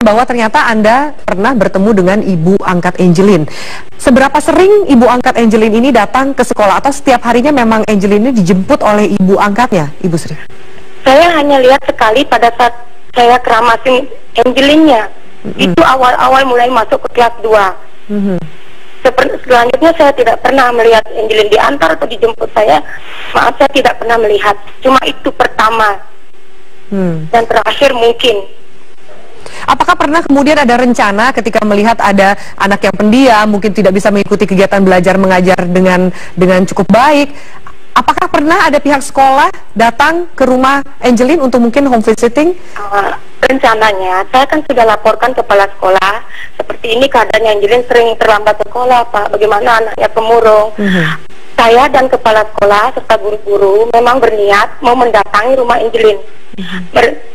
bahwa ternyata Anda pernah bertemu dengan ibu angkat Angelin. Seberapa sering ibu angkat Angelin ini datang ke sekolah, atau setiap harinya memang Angelin ini dijemput oleh ibu angkatnya, Ibu Sri? Saya hanya lihat sekali pada saat saya keramasin Angelinnya. Itu awal-awal mulai masuk ke kelas 2. Selanjutnya saya tidak pernah melihat Angelin diantar atau dijemput. Saya tidak pernah melihat. Cuma itu pertama dan terakhir mungkin. Apakah pernah kemudian ada rencana ketika melihat ada anak yang pendiam, mungkin tidak bisa mengikuti kegiatan belajar mengajar dengan cukup baik? Apakah pernah ada pihak sekolah datang ke rumah Angelin untuk mungkin home visiting? Rencananya, saya kan sudah laporkan kepala sekolah, seperti ini keadaannya Angelin sering terlambat sekolah, Pak. Bagaimana anaknya pemurung? Saya dan kepala sekolah serta guru-guru memang berniat mau mendatangi rumah Angelin.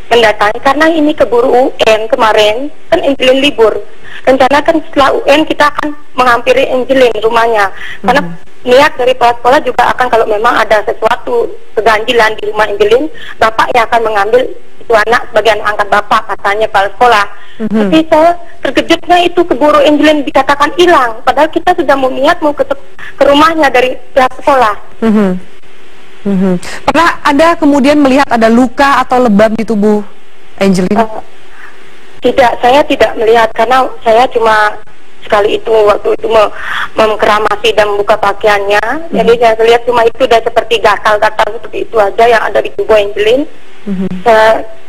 Mendatangi karena ini keburu UN kemarin, kan Angelin libur. Rencana kan setelah UN kita akan menghampiri Angelin rumahnya. Karena niat dari kepala sekolah juga akan, kalau memang ada sesuatu keganjilan di rumah Angelin, bapak yang akan mengambil itu anak sebagai anak angkat bapak, katanya kepala sekolah. Tapi saya terkejutnya itu keburu Angelin dikatakan hilang, padahal kita sudah mau niat mau ke rumahnya dari pihak sekolah. Pernah Anda kemudian melihat ada luka atau lebam di tubuh Angelin? Tidak, saya tidak melihat karena saya cuma sekali itu waktu itu mengkeramasi dan membuka pakaiannya. Jadi saya lihat cuma itu dan seperti gatal-gatal seperti itu aja yang ada di tubuh Angelin.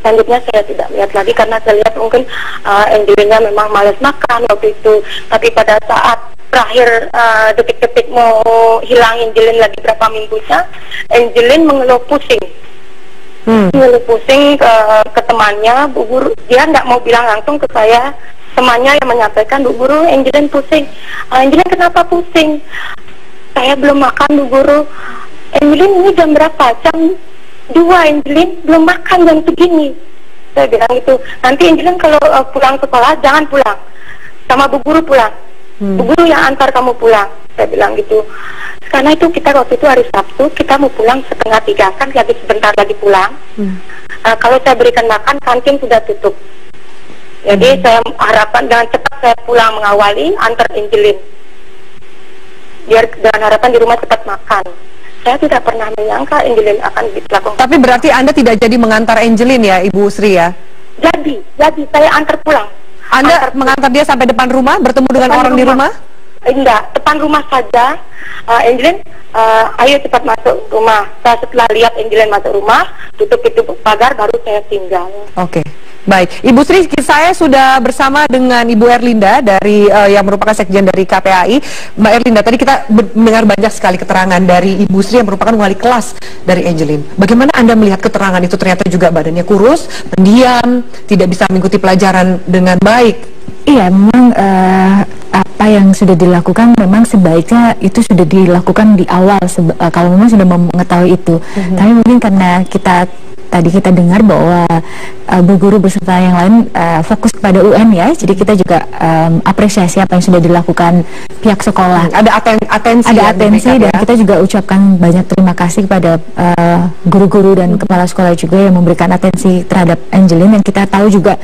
Selanjutnya saya tidak lihat lagi karena saya lihat mungkin Angelinnya memang malas makan waktu itu. Tapi pada saat terakhir detik-detik mau hilang Angelin lagi berapa minggunya, Angelin mengeluh pusing. Mengeluh pusing ke temannya, Bu Guru. Dia tidak mau bilang langsung ke saya. Temannya yang menyampaikan, Bu Guru, Angelin pusing. Angelin kenapa pusing? Saya belum makan, Bu Guru. Angelin ini jam berapa? Jam 2, Angelin belum makan jam segini. Saya bilang itu. Nanti Angelin kalau pulang sekolah jangan pulang, sama Bu Guru pulang. Bu Guru yang antar kamu pulang. Saya bilang gitu. Karena itu kita waktu itu hari Sabtu, kita mau pulang 2:30 kan, lagi sebentar lagi pulang. Kalau saya berikan makan, kantin sudah tutup. Jadi saya harapkan dengan cepat saya pulang mengawali antar Angelin, biar dengan harapan di rumah cepat makan. Saya tidak pernah menyangka Angelin akan dilakukan. Tapi berarti Anda tidak jadi mengantar Angelin ya, Ibu Sri ya? Jadi saya antar pulang. Anda mengantar dia sampai depan rumah, bertemu dengan orang di rumah? Enggak, depan rumah saja. Angelin, ayo cepat masuk rumah. Saya setelah lihat Angelin masuk rumah, tutup pagar, baru saya tinggal. Oke. Baik, Ibu Sri, saya sudah bersama dengan Ibu Erlinda dari yang merupakan sekjen dari KPAI. Mbak Erlinda, tadi kita mendengar banyak sekali keterangan dari Ibu Sri yang merupakan wali kelas dari Angelin. Bagaimana Anda melihat keterangan itu? Ternyata juga badannya kurus, pendiam, tidak bisa mengikuti pelajaran dengan baik. Iya, memang apa yang sudah dilakukan memang sebaiknya itu sudah dilakukan di awal kalau memang sudah mengetahui itu. Tapi mungkin karena tadi kita dengar bahwa Bu Guru beserta yang lain fokus kepada UN ya, jadi kita juga apresiasi apa yang sudah dilakukan pihak sekolah. Ada atensi dan kita juga ucapkan banyak terima kasih kepada guru-guru dan kepala sekolah juga yang memberikan atensi terhadap Angelin, yang kita tahu juga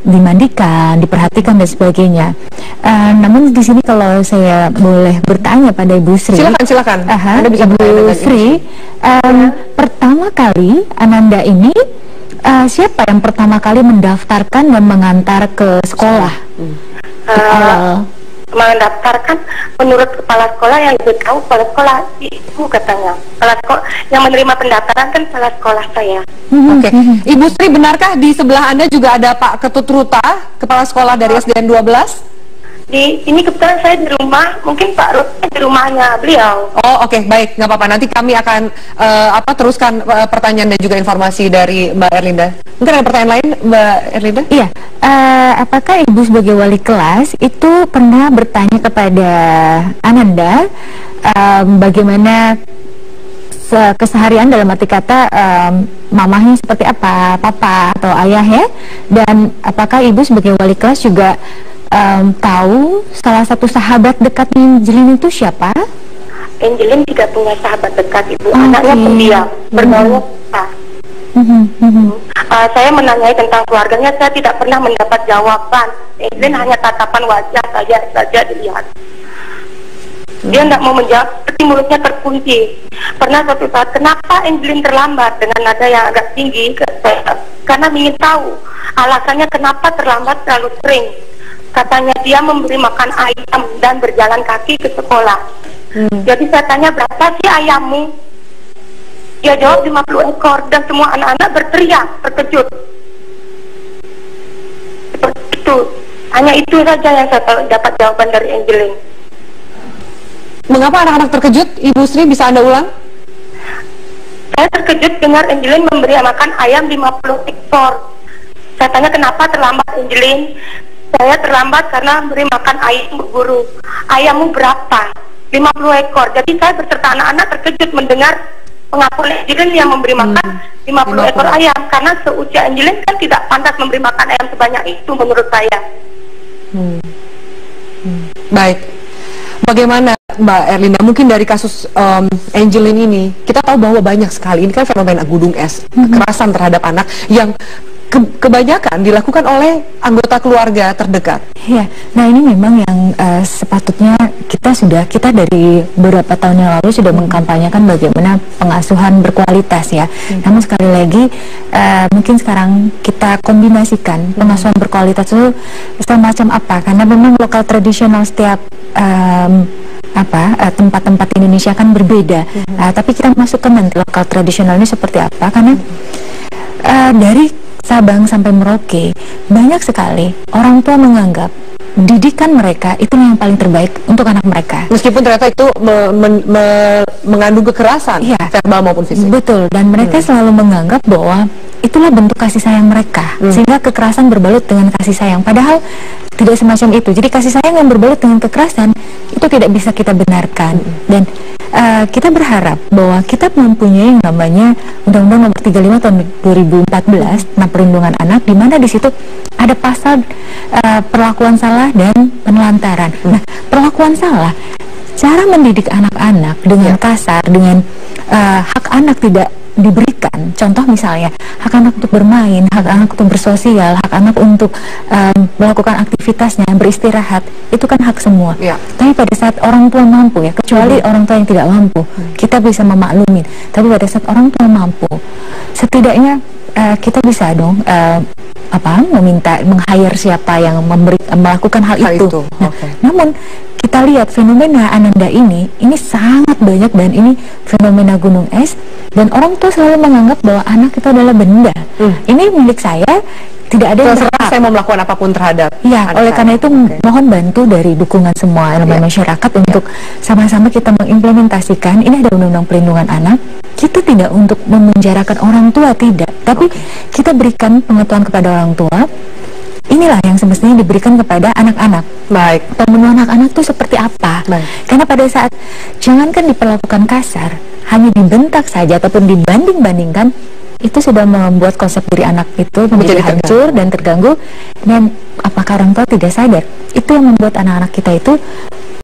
dimandikan, diperhatikan dan sebagainya. Namun di sini kalau saya boleh bertanya pada Ibu Sri. Silakan. Anda bisa Bu Sri. Pertama kali Ananda ini siapa yang pertama kali mendaftarkan dan mengantar ke sekolah? Mendaftarkan menurut kepala sekolah, yang ibu tahu kepala sekolah ibu katanya. Kepala sekolah yang menerima pendaftaran kan kepala sekolah saya. Oke. Ibu Sri, benarkah di sebelah Anda juga ada Pak Ketut Ruta, kepala sekolah dari SDN 12? Ini kebetulan saya di rumah, mungkin Pak Ruta di rumahnya beliau. Oh, oke, baik, nggak apa-apa. Nanti kami akan teruskan pertanyaan dan juga informasi dari Mbak Erlinda. Mungkin ada pertanyaan lain, Mbak Erlinda? Iya. Apakah Ibu sebagai wali kelas itu pernah bertanya kepada Ananda bagaimana keseharian, dalam arti kata mamahnya seperti apa, papa atau ayah ya? Dan apakah Ibu sebagai wali kelas juga tahu salah satu sahabat dekat Angelin itu siapa? Angelin tidak punya sahabat dekat, Ibu. Anaknya pendiam, bergaulnya susah. Saya menanyai tentang keluarganya, saya tidak pernah mendapat jawaban. Angelin hanya tatapan wajah saja dilihat. Dia tidak mau menjawab, seperti mulutnya terkunci. Pernah suatu saat, kenapa Angelin terlambat, dengan nada yang agak tinggi ke saya, karena ingin tahu alasannya kenapa terlambat terlalu sering. Katanya dia memberi makan ayam dan berjalan kaki ke sekolah. Jadi saya tanya, berapa sih ayammu? Dia jawab 50 ekor, dan semua anak-anak berteriak, terkejut. Seperti itu. Hanya itu saja yang saya dapat jawaban dari Angelin. Mengapa anak-anak terkejut? Ibu Sri, bisa Anda ulang? Saya terkejut dengar Angelin memberi makan ayam 50 ekor. Saya tanya, kenapa terlambat Angelin? Saya terlambat karena memberi makan ayam berguru. Ayammu berapa? 50 ekor. Jadi saya beserta anak-anak terkejut mendengar pengakuan Angelin yang memberi makan 50 ekor ayam. Karena seusia Angelin kan tidak pantas memberi makan ayam sebanyak itu menurut saya. Baik. Bagaimana Mbak Erlinda, mungkin dari kasus Angelin ini, kita tahu bahwa banyak sekali, ini kan fenomena gunung es, kekerasan terhadap anak yang kebanyakan dilakukan oleh anggota keluarga terdekat. Ya, nah ini memang yang sepatutnya kita dari beberapa tahun yang lalu sudah mengkampanyekan bagaimana pengasuhan berkualitas ya. Namun sekali lagi mungkin sekarang kita kombinasikan pengasuhan berkualitas itu semacam apa? Karena memang lokal tradisional setiap tempat-tempat Indonesia kan berbeda. Tapi kita masukkan nanti lokal tradisional ini seperti apa? Karena dari Sabang sampai Merauke, banyak sekali orang tua menganggap didikan mereka itu yang paling terbaik untuk anak mereka. Meskipun ternyata itu mengandung kekerasan, verbal maupun fisik. Betul, dan mereka selalu menganggap bahwa itulah bentuk kasih sayang mereka, sehingga kekerasan berbalut dengan kasih sayang. Padahal tidak semacam itu. Jadi kasih sayang yang berbalut dengan kekerasan itu tidak bisa kita benarkan. Dan kita berharap bahwa kita mempunyai yang namanya Undang-Undang Nomor 35 Tahun 2014 tentang perlindungan anak, di mana di situ ada pasal perlakuan salah dan penelantaran. Nah, perlakuan salah, cara mendidik anak-anak dengan kasar, dengan hak anak tidak diberikan. Contoh misalnya, hak anak untuk bermain, hak anak untuk bersosial, hak anak untuk melakukan aktivitasnya, beristirahat, itu kan hak semua. Tapi pada saat orang tua mampu ya, kecuali orang tua yang tidak mampu, kita bisa memaklumin. Tapi pada saat orang tua mampu, setidaknya kita bisa dong meminta, meng-hire siapa yang melakukan hal itu. Nah, namun kita lihat fenomena Ananda ini sangat banyak, dan ini fenomena gunung es, dan orang tua selalu menganggap bahwa anak itu adalah benda. Ini milik saya, tidak ada yang berhak. Saya mau melakukan apapun terhadap. Ya, oleh karena itu mohon bantu dari dukungan semua elemen masyarakat untuk sama-sama kita mengimplementasikan. Ini ada Undang-Undang Perlindungan Anak. Kita tidak untuk memenjarakan orang tua, tidak, tapi kita berikan pengetahuan kepada orang tua. Inilah yang semestinya diberikan kepada anak-anak. Baik. Pemenuhan hak anak itu seperti apa? Karena pada saat jangankan diperlakukan kasar, hanya dibentak saja ataupun dibanding-bandingkan, itu sudah membuat konsep diri anak itu menjadi hancur dan terganggu. Dan apakah orang tua tidak sadar? Itu yang membuat anak-anak kita itu